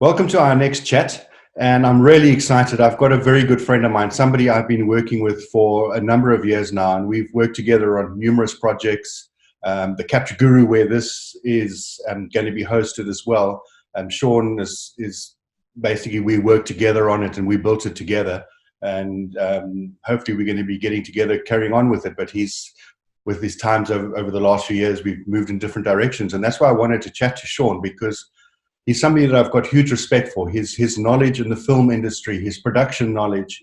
Welcome to our next chat, and I'm really excited. I've got a very good friend of mine, somebody I've been working with for a number of years now, and we've worked together on numerous projects. The Capture Guru, where this is going to be hosted as well. Sean is basically, we worked together on it and we built it together, and hopefully we're going to be getting together, carrying on with it. But with these times over the last few years, we've moved in different directions, and that's why I wanted to chat to Sean, because he's somebody that I've got huge respect for. His knowledge in the film industry, his production knowledge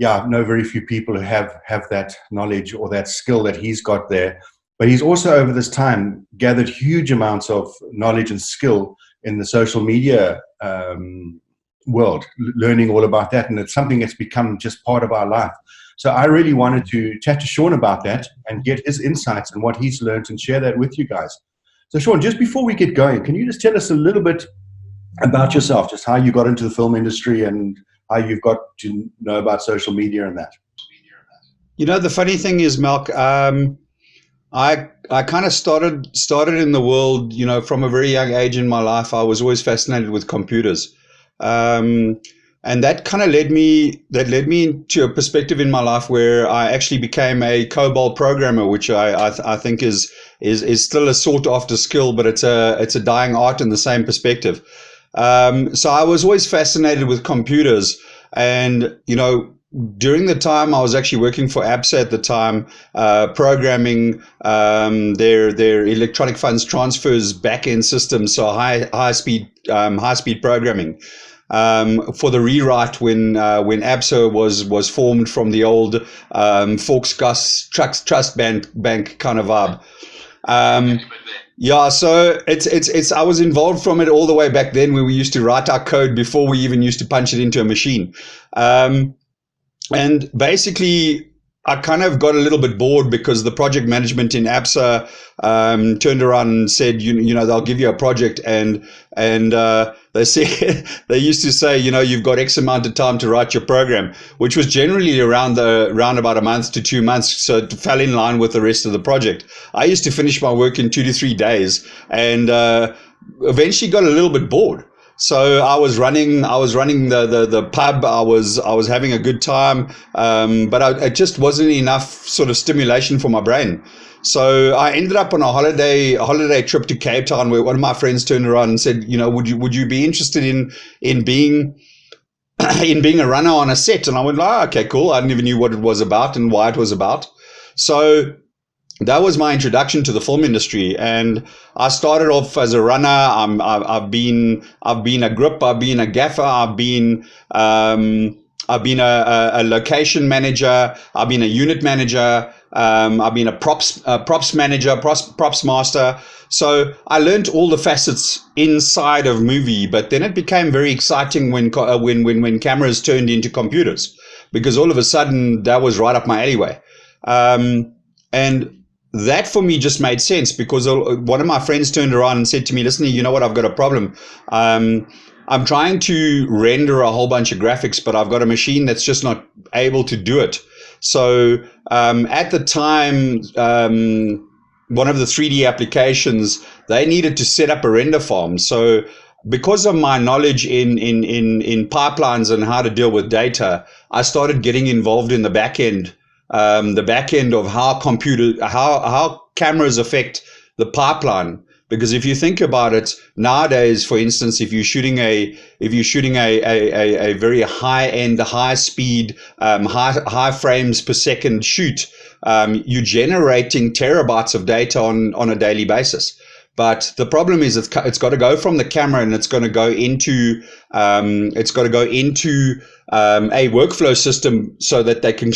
I know very few people who have that knowledge or that skill that he's got there. But he's also, over this time, gathered huge amounts of knowledge and skill in the social media world, learning all about that. And it's something that's become just part of our life. So I really wanted to chat to Sean about that and get his insights and what he's learned and share that with you guys. So Sean, just before we get going, can you just tell us a little bit about yourself, just how you got into the film industry and how you've got to know about social media and that? The funny thing is, Malk, I kind of started in the world, from a very young age in my life. I was always fascinated with computers. And that kind of led me into a perspective in my life where I actually became a COBOL programmer, which I think is still a sought after skill, but it's a dying art in the same perspective. So I was always fascinated with computers, and during the time I was actually working for ABSA at the time, programming their electronic funds transfers back-end system, so high speed programming. For the rewrite when ABSA was formed from the old Volksgas Trust Bank kind of vibe. So it's I was involved from it all the way back then, where we used to write our code before we even used to punch it into a machine. And basically, I kind of got a little bit bored because the project management in ABSA turned around and said, they'll give you a project, and they they used to say, you've got X amount of time to write your program, which was generally around about a month to 2 months. So it fell in line with the rest of the project. I used to finish my work in 2 to 3 days, and eventually got a little bit bored. So I was running the pub. I was having a good time, but it just wasn't enough sort of stimulation for my brain. So I ended up on a holiday trip to Cape Town, where one of my friends turned around and said, would you be interested in being a runner on a set? And I went, okay, cool. I never knew what it was about and why it was about. So that was my introduction to the film industry, and I started off as a runner. I've been a grip. I've been a gaffer. I've been a location manager. I've been a unit manager. I've been a props manager, props master. So I learned all the facets inside of movie. But then it became very exciting when cameras turned into computers, because all of a sudden that was right up my alleyway. And that for me just made sense, because one of my friends turned around and said to me, listen, you know what, I've got a problem. I'm trying to render a whole bunch of graphics, but I've got a machine that's just not able to do it. So at the time, one of the 3D applications, they needed to set up a render farm. So because of my knowledge in pipelines and how to deal with data, I started getting involved in the back end. The back end of how cameras affect the pipeline. Because if you think about it, nowadays, for instance, if you're shooting a very high end, high speed, high frames per second shoot, you're generating terabytes of data on a daily basis. But the problem is it's got to go from the camera, and it's going to go into a workflow system, so that they can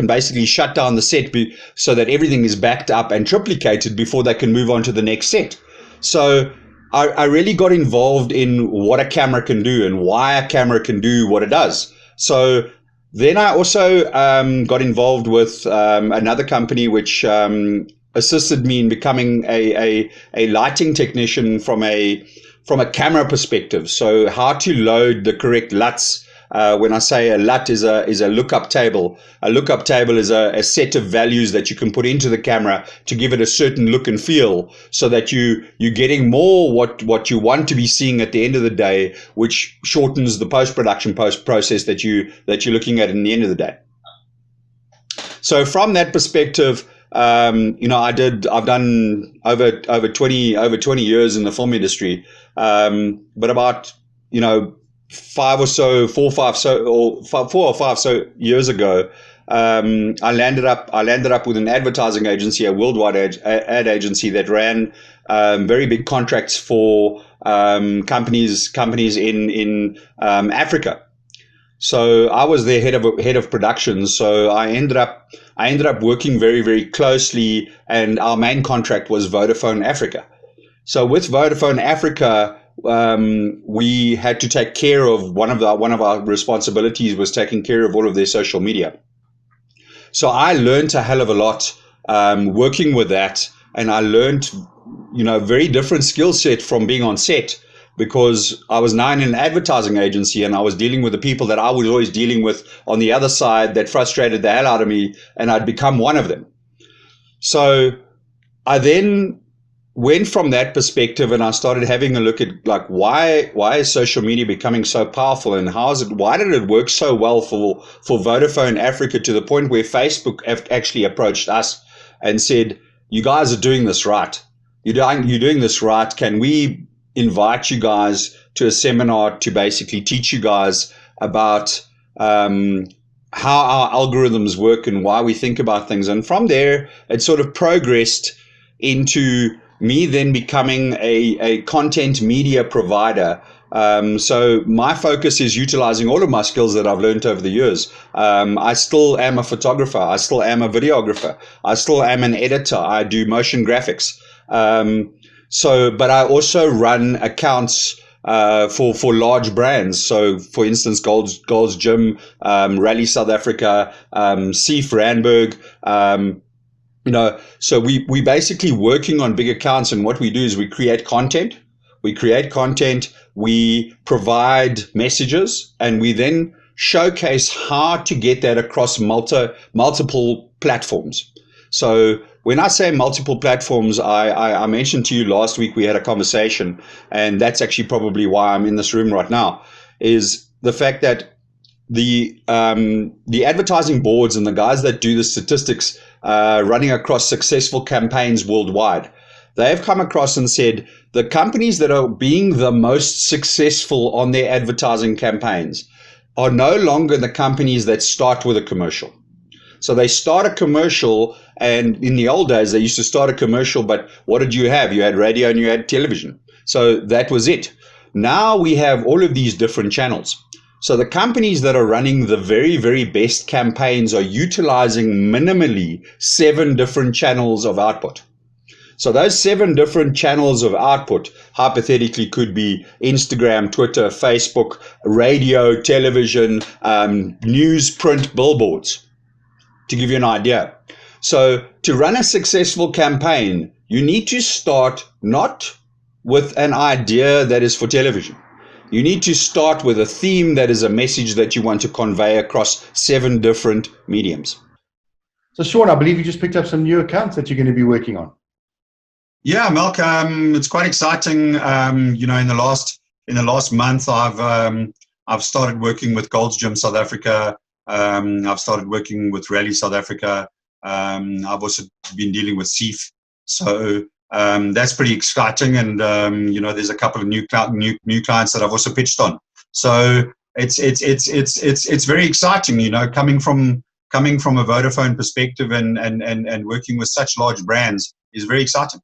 basically shut down the set so that everything is backed up and triplicated before they can move on to the next set. So I really got involved in what a camera can do and why a camera can do what it does. So then I also got involved with another company which assisted me in becoming a lighting technician from a camera perspective. So how to load the correct LUTs when I say a LUT is a lookup table. A lookup table is a set of values that you can put into the camera to give it a certain look and feel, so that you're getting more what you want to be seeing at the end of the day, which shortens the post-production process that you're looking at in the end of the day. So from that perspective, I've done over 20 years in the film industry, but about 4 or 5 years ago, I landed up with an advertising agency, a worldwide ad agency that ran very big contracts for companies in Africa. So I was their head of production. So I ended up working very, very closely, and our main contract was Vodafone Africa. So with Vodafone Africa, we had to take care of one of our responsibilities was taking care of all of their social media. So I learned a hell of a lot working with that, and I learned very different skill set from being on set, because I was now in an advertising agency and I was dealing with the people that I was always dealing with on the other side that frustrated the hell out of me, and I'd become one of them. So I then went from that perspective and I started having a look at why is social media becoming so powerful, and why did it work so well for Vodafone Africa, to the point where Facebook actually approached us and said, you guys are doing this right. You're doing this right. Can we invite you guys to a seminar to basically teach you guys about how our algorithms work and why we think about things? And from there, it sort of progressed into me then becoming a content media provider. So my focus is utilizing all of my skills that I've learned over the years. I still am a photographer. I still am a videographer. I still am an editor. I do motion graphics. But I also run accounts for large brands. So, for instance, Gold's Gym, Rally South Africa, Seif Randburg. So we basically working on big accounts, and what we do is we create content. We provide messages, and we then showcase how to get that across multiple platforms. So when I say multiple platforms, I mentioned to you last week, we had a conversation, and that's actually probably why I'm in this room right now, is the fact that the advertising boards and the guys that do the statistics running across successful campaigns worldwide, they have come across and said the companies that are being the most successful on their advertising campaigns are no longer the companies that start with a commercial. So they start a commercial, and in the old days, they used to start a commercial, but what did you have? You had radio and you had television. So that was it. Now we have all of these different channels. So the companies that are running the very, very best campaigns are utilizing minimally 7 different channels of output. So those 7 different channels of output hypothetically could be Instagram, Twitter, Facebook, radio, television, news, print, billboards, to give you an idea. So to run a successful campaign, you need to start not with an idea that is for television. You need to start with a theme that is a message that you want to convey across 7 different mediums. So Sean, I believe you just picked up some new accounts that you're going to be working on. Yeah, Malcolm, it's quite exciting. In the last month, I've started working with Gold's Gym South Africa. I've started working with Rally South Africa. I've also been dealing with Seif. So that's pretty exciting. And there's a couple of new clients that I've also pitched on. So it's very exciting. Coming from a Vodafone perspective and working with such large brands is very exciting.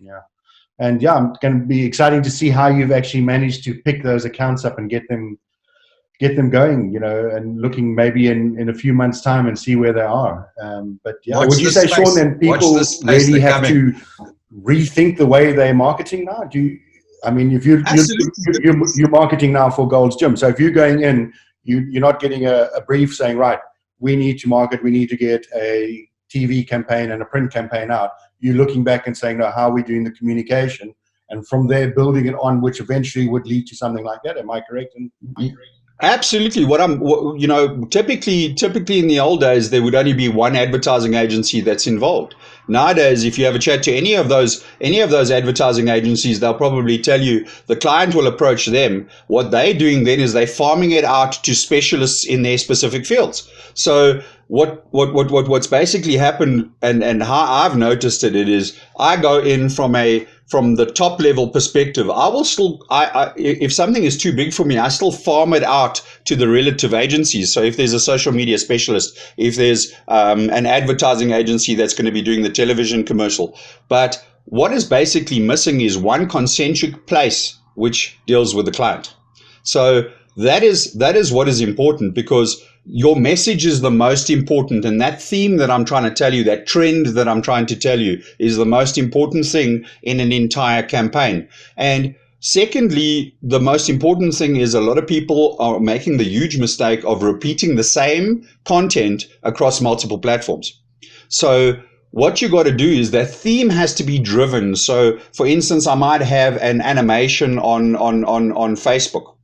Yeah. And yeah, it's going to be exciting to see how you've actually managed to pick those accounts up and get them going, and looking maybe in a few months' time and see where they are. But yeah, would you say, Sean, then people really have to rethink the way they're marketing now? If you're marketing now for Gold's Gym, so if you're going in, you're not getting a brief saying, right, we need to market, we need to get a TV campaign and a print campaign out. You're looking back and saying, no, how are we doing the communication? And from there, building it on, which eventually would lead to something like that. Am I correct? Absolutely. Typically in the old days, there would only be one advertising agency that's involved. Nowadays, if you have a chat to any of those advertising agencies, they'll probably tell you the client will approach them. What they're doing then is they're farming it out to specialists in their specific fields. So what's basically happened, and how I've noticed it is I go in from the top level perspective. I will still, if something is too big for me, I still farm it out to the relative agencies. So if there's a social media specialist, if there's an advertising agency that's going to be doing the television commercial. But what is basically missing is one concentric place which deals with the client. So that is what is important, because your message is the most important, and that theme that I'm trying to tell you, that trend that I'm trying to tell you, is the most important thing in an entire campaign. And secondly, the most important thing is a lot of people are making the huge mistake of repeating the same content across multiple platforms. So what you got to do is that theme has to be driven. So for instance, I might have an animation on Facebook.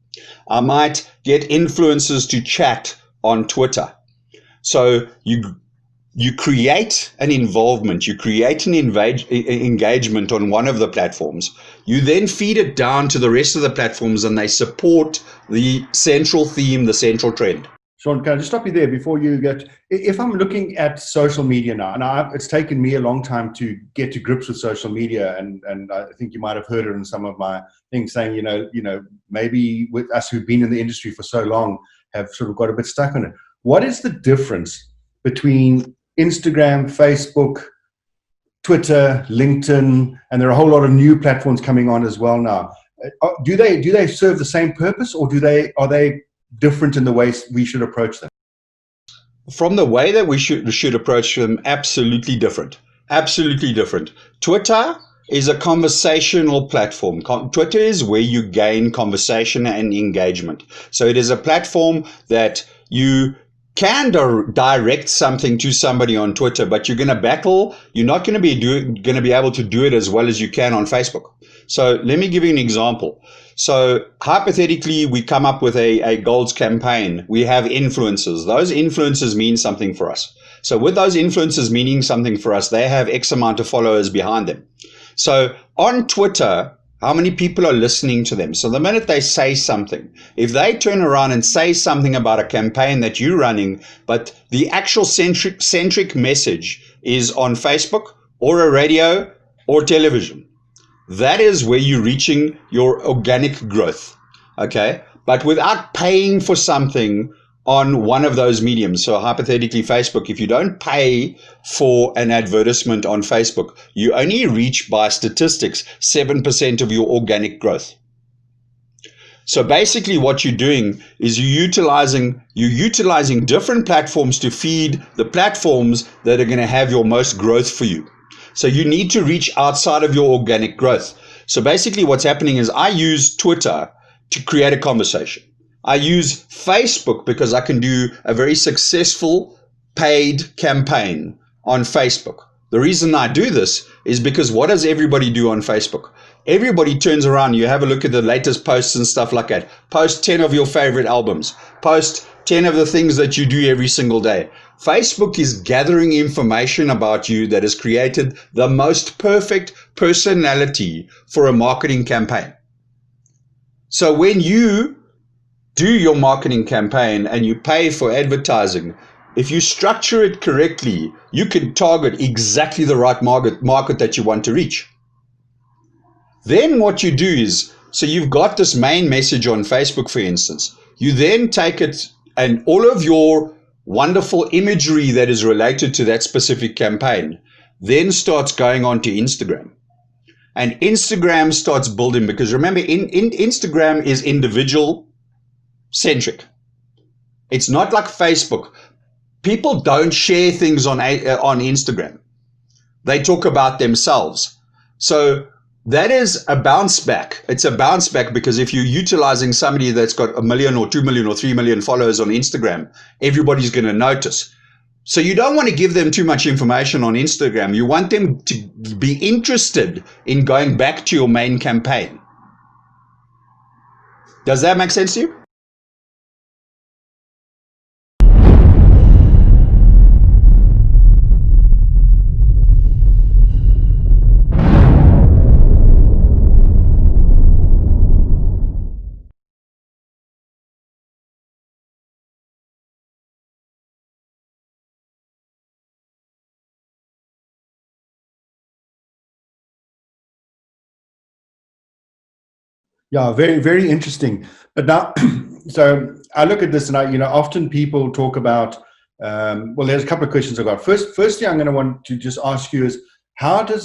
I might get influencers to chat on Twitter. So you create an involvement, you create an engagement on one of the platforms. You then feed it down to the rest of the platforms, and they support the central theme, the central trend. Sean, can I just stop you there before you get, if I'm looking at social media now, and it's taken me a long time to get to grips with social media, and I think you might have heard it in some of my things saying, maybe with us who've been in the industry for so long have sort of got a bit stuck on it. What is the difference between Instagram, Facebook, Twitter, LinkedIn, and there are a whole lot of new platforms coming on as well now? Do they serve the same purpose, or are they different in the ways we should approach them? From the way that we should approach them, absolutely different. Absolutely different. Twitter is a conversational platform. Twitter is where you gain conversation and engagement. So it is a platform that you can direct something to somebody on Twitter, but you're going to battle. You're not going to be able to do it as well as you can on Facebook. So let me give you an example. So hypothetically, we come up with a goals campaign. We have influencers. Those influencers mean something for us. So with those influencers meaning something for us, they have X amount of followers behind them. So on Twitter, how many people are listening to them? So the minute they say something, if they turn around and say something about a campaign that you're running, but the actual centric message is on Facebook or a radio or television, that is where you're reaching your organic growth, okay? But without paying for something on one of those mediums. So hypothetically, Facebook, if you don't pay for an advertisement on Facebook, you only reach, by statistics, 7% of your organic growth. So basically what you're doing is you're utilizing different platforms to feed the platforms that are going to have your most growth for you. So you need to reach outside of your organic growth. So basically what's happening is I use Twitter to create a conversation. I use Facebook because I can do a very successful paid campaign on Facebook. The reason I do this is because what does everybody do on Facebook? Everybody turns around. You have a look at the latest posts and stuff like that. Post 10 of your favorite albums. Post 10 of the things that you do every single day. Facebook is gathering information about you that has created the most perfect personality for a marketing campaign. So when you do your marketing campaign and you pay for advertising, if you structure it correctly, you can target exactly the right market that you want to reach. Then what you do is, so you've got this main message on Facebook, for instance. You then take it and all of your wonderful imagery that is related to that specific campaign then starts going on to Instagram. And Instagram starts building, because remember, Instagram is individual centric. It's not like Facebook. People don't share things on Instagram. They talk about themselves. So that is a bounce back. It's a bounce back because if you're utilizing somebody that's got 1 million or 2 million or 3 million followers on Instagram, everybody's going to notice. So you don't want to give them too much information on Instagram. You want them to be interested in going back to your main campaign. Does that make sense to you? Yeah, very, very interesting. But now, so I look at this and often people talk about, well, there's a couple of questions I got. Firstly, I'm going to want to just ask you is how do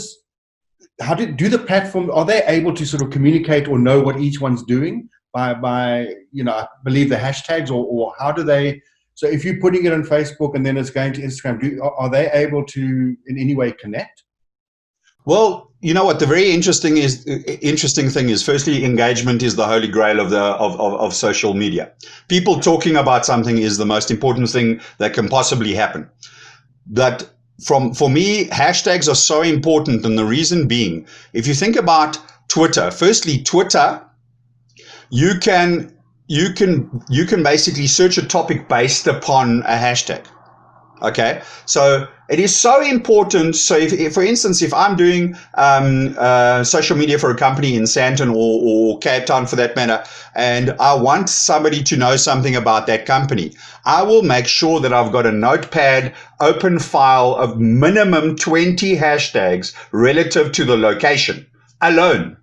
the platform, are they able to sort of communicate or know what each one's doing I believe the hashtags or how do they, so if you're putting it on Facebook and then it's going to Instagram, are they able to in any way connect? Well, you know what? The very interesting thing is, firstly, engagement is the holy grail of social media. People talking about something is the most important thing that can possibly happen. That for me, hashtags are so important, and the reason being, if you think about Twitter, firstly, Twitter, you can you can basically search a topic based upon a hashtag. Okay, so it is so important. So, if for instance, if I'm doing social media for a company in Sandton or Cape Town for that matter, and I want somebody to know something about that company, I will make sure that I've got a notepad open file of minimum 20 hashtags relative to the location alone.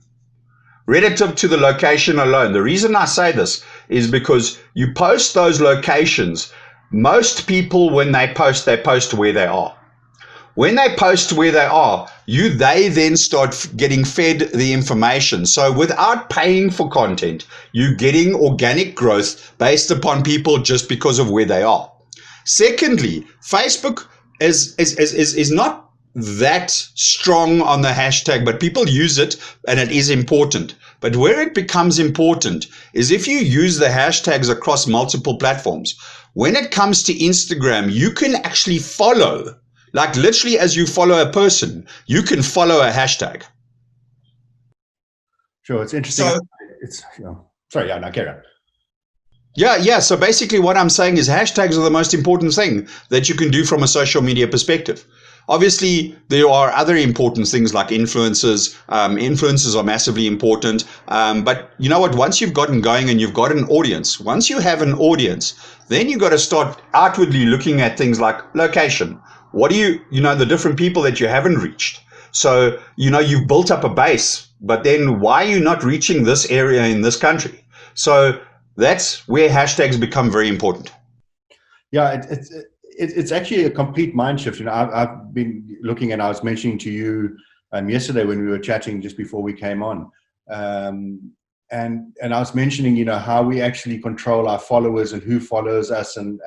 Relative to the location alone. The reason I say this is because you post those locations. Most people, when they post where they are. When they post where they are, they then start getting fed the information. So without paying for content, you're getting organic growth based upon people just because of where they are. Secondly, Facebook is not that strong on the hashtag, but people use it and it is important. But where it becomes important is if you use the hashtags across multiple platforms. When it comes to Instagram, you can actually follow, like literally as you follow a person, you can follow a hashtag. Sure, it's interesting. So, sorry, yeah, no, carry on. Yeah. So basically what I'm saying is hashtags are the most important thing that you can do from a social media perspective. Obviously, there are other important things like influencers. Influencers are massively important. But you know what? Once you've gotten going and you've got an audience, once you have an audience, then you've got to start outwardly looking at things like location. What do the different people that you haven't reached? So, you've built up a base, but then why are you not reaching this area in this country? So that's where hashtags become very important. Yeah, it's actually a complete mind shift. I've been looking, and I was mentioning to you yesterday when we were chatting just before we came on, and I was mentioning how we actually control our followers and who follows us, and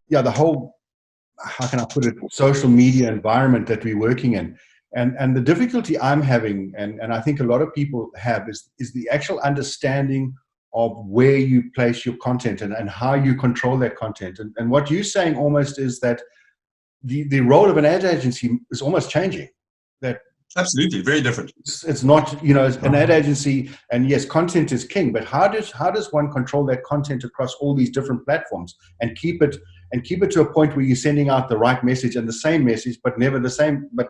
the whole, how can I put it, social media environment that we're working in. And the difficulty I'm having, and I think a lot of people have, is the actual understanding of where you place your content and how you control that content. And what you're saying almost is that the role of an ad agency is almost changing. That absolutely, very different. It's not, an ad agency, and yes, content is king, but how does one control that content across all these different platforms and keep it to a point where you're sending out the right message and the same message, but never the same, but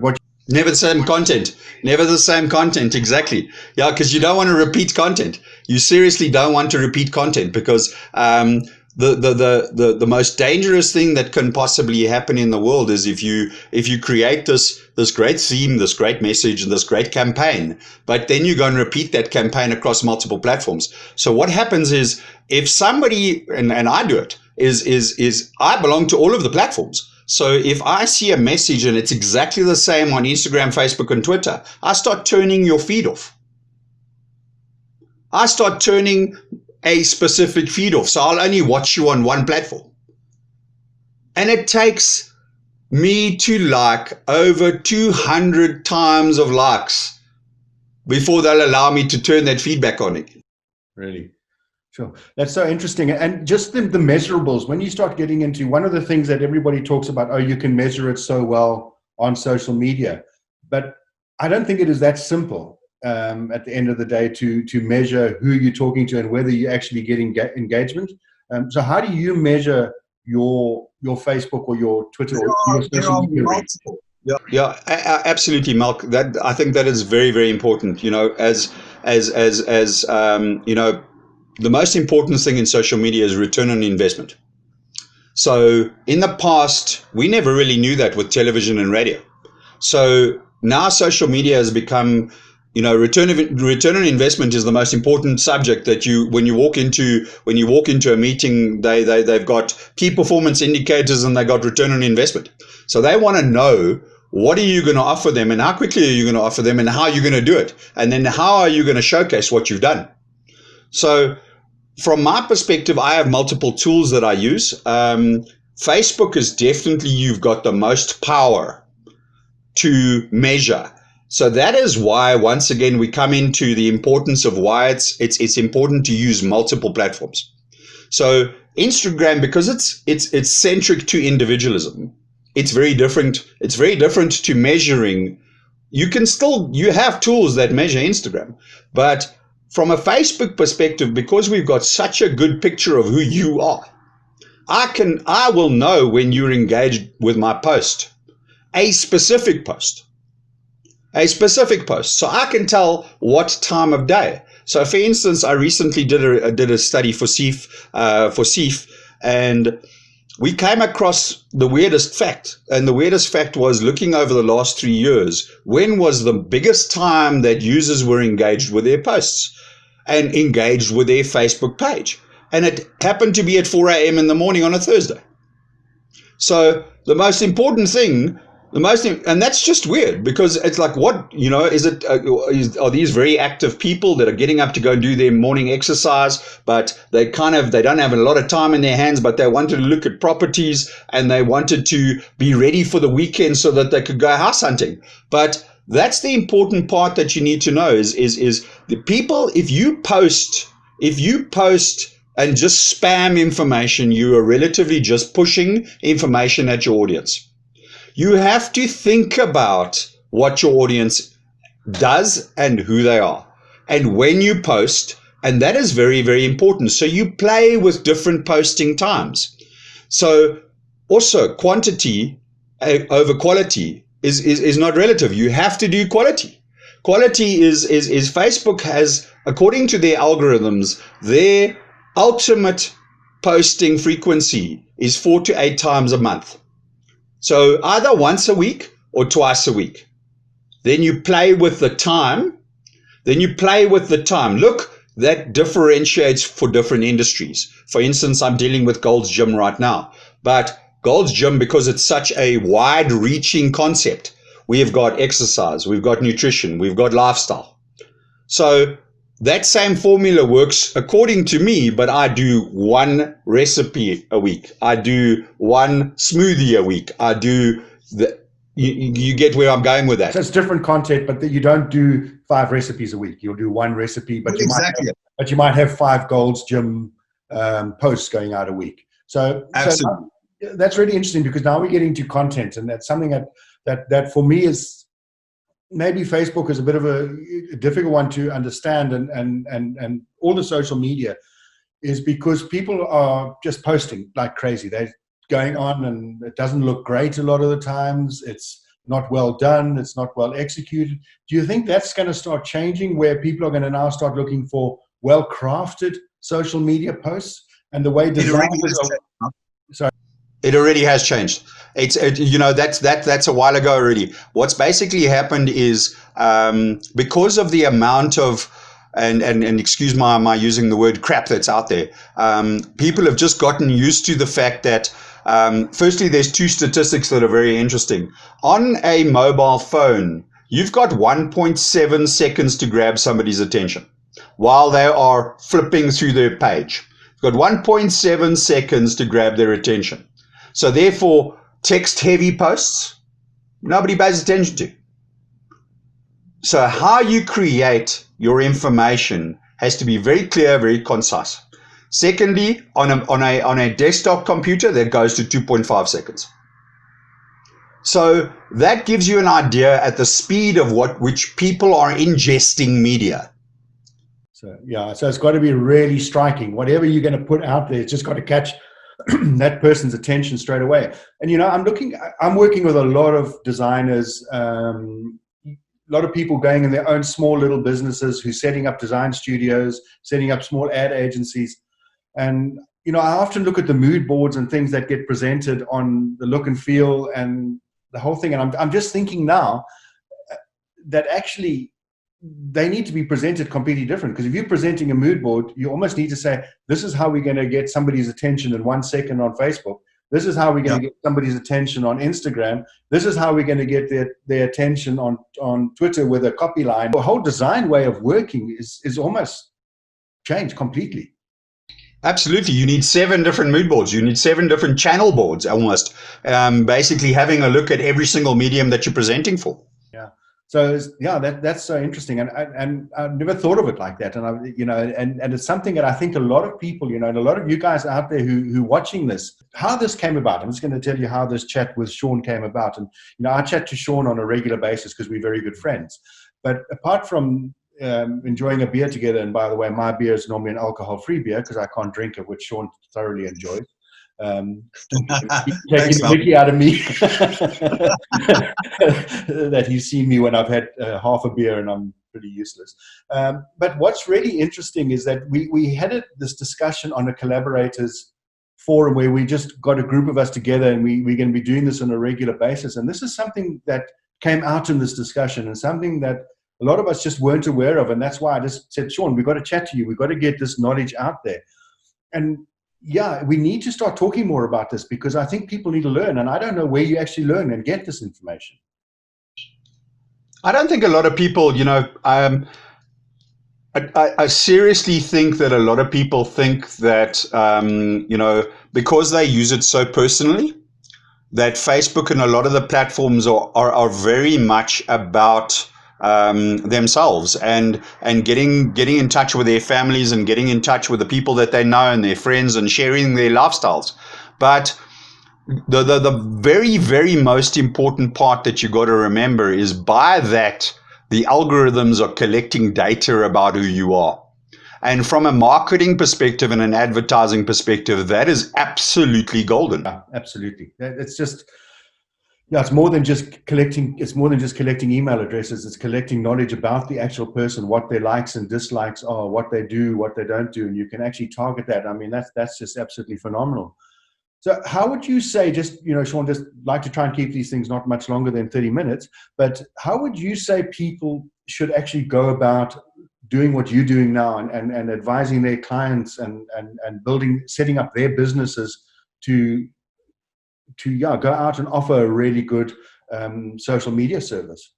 what never the same content. Never the same content, exactly. Yeah, because you don't want to repeat content. You seriously don't want to repeat content because the most dangerous thing that can possibly happen in the world is if you create this great theme, this great message, and this great campaign, but then you go and repeat that campaign across multiple platforms. So what happens is if somebody, and I do it, is I belong to all of the platforms. So if I see a message and it's exactly the same on Instagram, Facebook, and Twitter, I start turning your feed off. I start turning a specific feed off. So I'll only watch you on one platform. And it takes me to like over 200 times of likes before they'll allow me to turn that feedback on again. Really? Sure. That's so interesting. And just the measurables, when you start getting into one of the things that everybody talks about, you can measure it so well on social media. But I don't think it is that simple at the end of the day to measure who you're talking to and whether you're actually getting engagement. So how do you measure your Facebook or your Twitter or your social media? Yeah, absolutely, Malk. I think that is very, very important. As the most important thing in social media is return on investment. So in the past, we never really knew that with television and radio. So now social media has become return on investment is the most important subject that when you walk into a meeting, they've got key performance indicators and they got return on investment. So they want to know, what are you going to offer them, and how quickly are you going to offer them, and how are you going to do it, and then how are you going to showcase what you've done. So from my perspective, I have multiple tools that I use. Facebook is definitely, you've got the most power to measure. So that is why, once again, we come into the importance of why it's important to use multiple platforms. So Instagram, because it's centric to individualism, it's very different. It's very different to measuring. You have tools that measure Instagram, but from a Facebook perspective, because we've got such a good picture of who you are, I will know when you're engaged with my post, a specific post. So I can tell what time of day. So for instance, I recently did a study for SEAF, and we came across the weirdest fact. And the weirdest fact was, looking over the last 3 years, when was the biggest time that users were engaged with their posts and engaged with their Facebook page? And it happened to be at 4 a.m. in the morning on a Thursday. So the most important thing, and that's just weird, because it's like, what, are these very active people that are getting up to go and do their morning exercise, but they don't have a lot of time in their hands, but they wanted to look at properties and they wanted to be ready for the weekend so that they could go house hunting. But that's the important part that you need to know is the people, if you post and just spam information, you are relatively just pushing information at your audience. You have to think about what your audience does and who they are, and when you post, and that is very, very important. So you play with different posting times. So also, quantity over quality is not relative. You have to do quality. Quality is Facebook has, according to their algorithms, their ultimate posting frequency is 4 to 8 times a month. So either once a week or twice a week. Then you play with the time. Look, that differentiates for different industries. For instance, I'm dealing with Gold's Gym right now. But Gold's Gym, because it's such a wide-reaching concept, we have got exercise, we've got nutrition, we've got lifestyle. So that same formula works according to me, but I do one recipe a week. I do one smoothie a week. You get where I'm going with that. So it's different content, but you don't do 5 recipes a week. You'll do one recipe, but you might have 5 Gold's Gym posts going out a week. So absolutely. So that's really interesting, because now we're getting to content, and that's something that for me is, maybe Facebook is a bit of a difficult one to understand, and all the social media is because people are just posting like crazy. They're going on, and it doesn't look great a lot of the times. It's not well done. It's not well executed. Do you think that's going to start changing, where people are going to now start looking for well-crafted social media posts, and the way designers are... Sorry. It already has changed. That's a while ago already. What's basically happened is, because of the amount of, and excuse my using the word crap that's out there, people have just gotten used to the fact that, firstly, there's 2 statistics that are very interesting. On a mobile phone, you've got 1.7 seconds to grab somebody's attention while they are flipping through their page. You've got 1.7 seconds to grab their attention. So therefore, text-heavy posts, nobody pays attention to. So how you create your information has to be very clear, very concise. Secondly, on a desktop computer, that goes to 2.5 seconds. So that gives you an idea at the speed of which people are ingesting media. So it's got to be really striking. Whatever you're going to put out there, it's just got to catch that person's attention straight away. And I'm working with a lot of designers, a lot of people going in their own small little businesses, who's setting up design studios, setting up small ad agencies. And I often look at the mood boards and things that get presented on the look and feel and the whole thing. And I'm just thinking now that actually they need to be presented completely different. Because if you're presenting a mood board, you almost need to say, this is how we're going to get somebody's attention in 1 second on Facebook. This is how we're going to get somebody's attention on Instagram. This is how we're going to get their attention on Twitter with a copy line. The whole design way of working is almost changed completely. Absolutely. You need 7 different mood boards. You need 7 different channel boards almost. Basically having a look at every single medium that you're presenting for. Yeah. So that's so interesting, and I've never thought of it like that. And and it's something that I think a lot of people, and a lot of you guys out there who watching this, how this came about. I'm just going to tell you how this chat with Sean came about. And I chat to Sean on a regular basis because we're very good friends. But apart from enjoying a beer together, and by the way, my beer is normally an alcohol-free beer because I can't drink it, which Sean thoroughly enjoys. Taking the mickey out of me that he's seen me when I've had half a beer and I'm pretty useless. But what's really interesting is that we had this discussion on a collaborators forum where we just got a group of us together, and we're going to be doing this on a regular basis. And this is something that came out in this discussion, and something that a lot of us just weren't aware of. And that's why I just said, Sean, we've got to chat to you. We've got to get this knowledge out there. And yeah, we need to start talking more about this, because I think people need to learn. And I don't know where you actually learn and get this information. I don't think a lot of people, I seriously think that a lot of people think that, because they use it so personally, that Facebook and a lot of the platforms are very much about themselves and getting in touch with their families and getting in touch with the people that they know and their friends and sharing their lifestyles. But the very, very most important part that you got to remember is, by that, the algorithms are collecting data about who you are. And from a marketing perspective and an advertising perspective, that is absolutely golden. Yeah, absolutely. It's just, it's more than just collecting. It's more than just collecting email addresses. It's collecting knowledge about the actual person, what their likes and dislikes are, what they do, what they don't do, and you can actually target that. I mean, that's just absolutely phenomenal. So how would you say, just, Sean, just like to try and keep these things not much longer than 30 minutes, but how would you say people should actually go about doing what you're doing now, and advising their clients and setting up their businesses to go out and offer a really good social media service,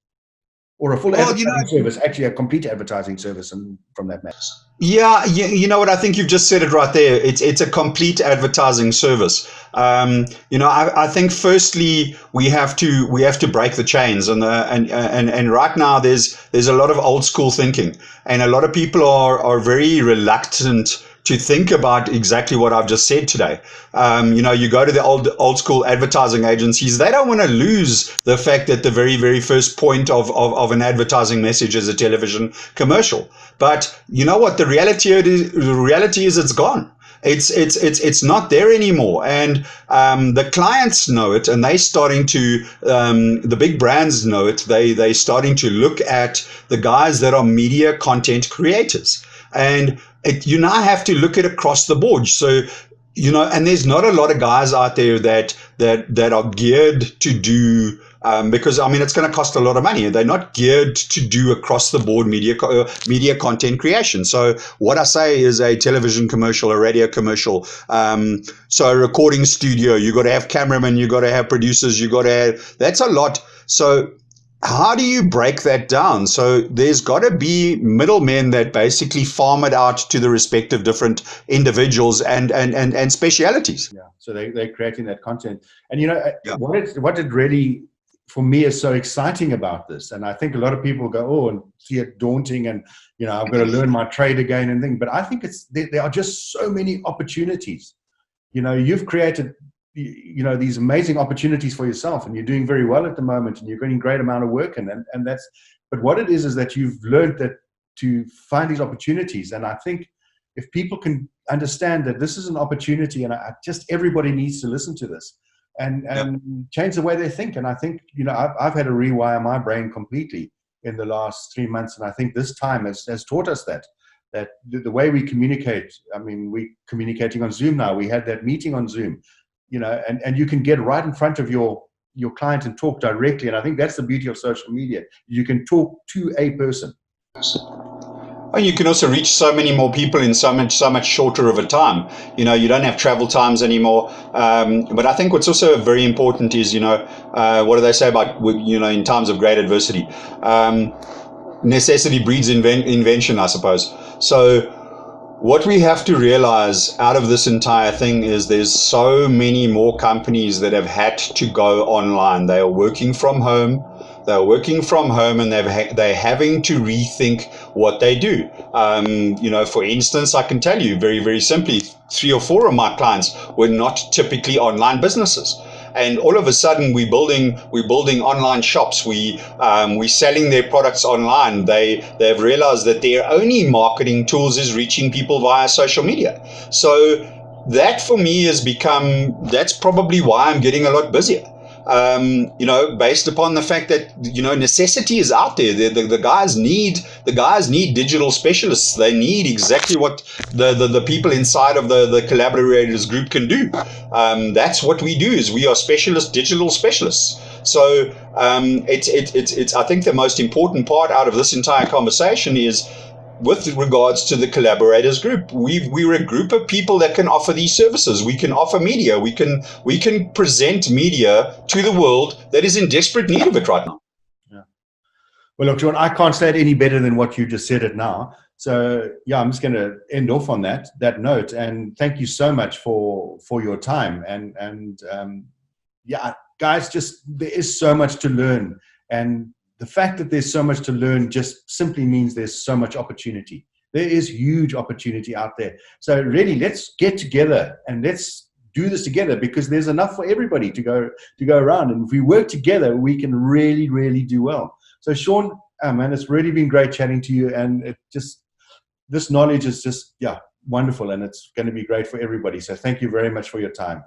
or a full advertising service, actually a complete advertising service, and from that matter? Yeah, you know what? I think you've just said it right there. It's a complete advertising service. I think firstly we have to break the chains, and right now there's a lot of old school thinking, and a lot of people are very reluctant to think about exactly what I've just said today. You go to the old school advertising agencies, they don't want to lose the fact that the very, very first point of an advertising message is a television commercial. But you know what? The reality is it's gone. It's not there anymore, and the clients know it, and they starting to the big brands know it. They starting to look at the guys that are media content creators, and you now have to look at across the board. So and there's not a lot of guys out there that are geared to do. Because it's going to cost a lot of money. They're not geared to do across the board media content creation. So what I say is a television commercial, a radio commercial. So a recording studio, you got to have cameramen, you got to have producers, you got to have, that's a lot. So how do you break that down? So there's got to be middlemen that basically farm it out to the respective different individuals and specialities. Yeah. So they're creating that content. And what it really, for me, is so exciting about this, and I think a lot of people go, and see it daunting, and I've got to learn my trade again and things. But I think there are just so many opportunities. You've created these amazing opportunities for yourself, and you're doing very well at the moment, and you're getting a great amount of work, and that's. But what it is that you've learned that to find these opportunities, and I think if people can understand that this is an opportunity, and just everybody needs to listen to this. And change the way they think. And I think, I've had to rewire my brain completely in the last 3 months. And I think this time has taught us that the way we communicate, we're communicating on Zoom now. We had that meeting on Zoom, and you can get right in front of your client and talk directly. And I think that's the beauty of social media. You can talk to a person. And you can also reach so many more people in so much shorter of a time. You know, you don't have travel times anymore. But I think what's also very important is, you know, what do they say about, you know, in times of great adversity? Necessity breeds invention, I suppose. So what we have to realize out of this entire thing is there's so many more companies that have had to go online. They are working from home. They're working from home, and they're having to rethink what they do. You know, for instance, I can tell you very, very simply, 3 or 4 of my clients were not typically online businesses. And all of a sudden, we're building online shops. We're selling their products online. They've realized that their only marketing tools is reaching people via social media. So that for me has become, that's probably why I'm getting a lot busier. You know, based upon the fact that, you know, necessity is out there. The guys need digital specialists. They need exactly what the people inside of the collaborators group can do. That's what we do. Is we are digital specialists. So it's I think the most important part out of this entire conversation is, with regards to the collaborators group, we're a group of people that can offer these services. We can offer media. We can present media to the world that is in desperate need of it right now. Yeah. Well, look, John, I can't say it any better than what you just said it now. So yeah, I'm just going to end off on that note. And thank you so much for your time. And yeah, guys, just there is so much to learn. And the fact that there's so much to learn just simply means there's so much opportunity. There is huge opportunity out there. So really, let's get together and let's do this together, because there's enough for everybody to go around. And if we work together, we can really, really do well. So Sean, man, it's really been great chatting to you. And this knowledge is just, yeah, wonderful. And it's going to be great for everybody. So thank you very much for your time.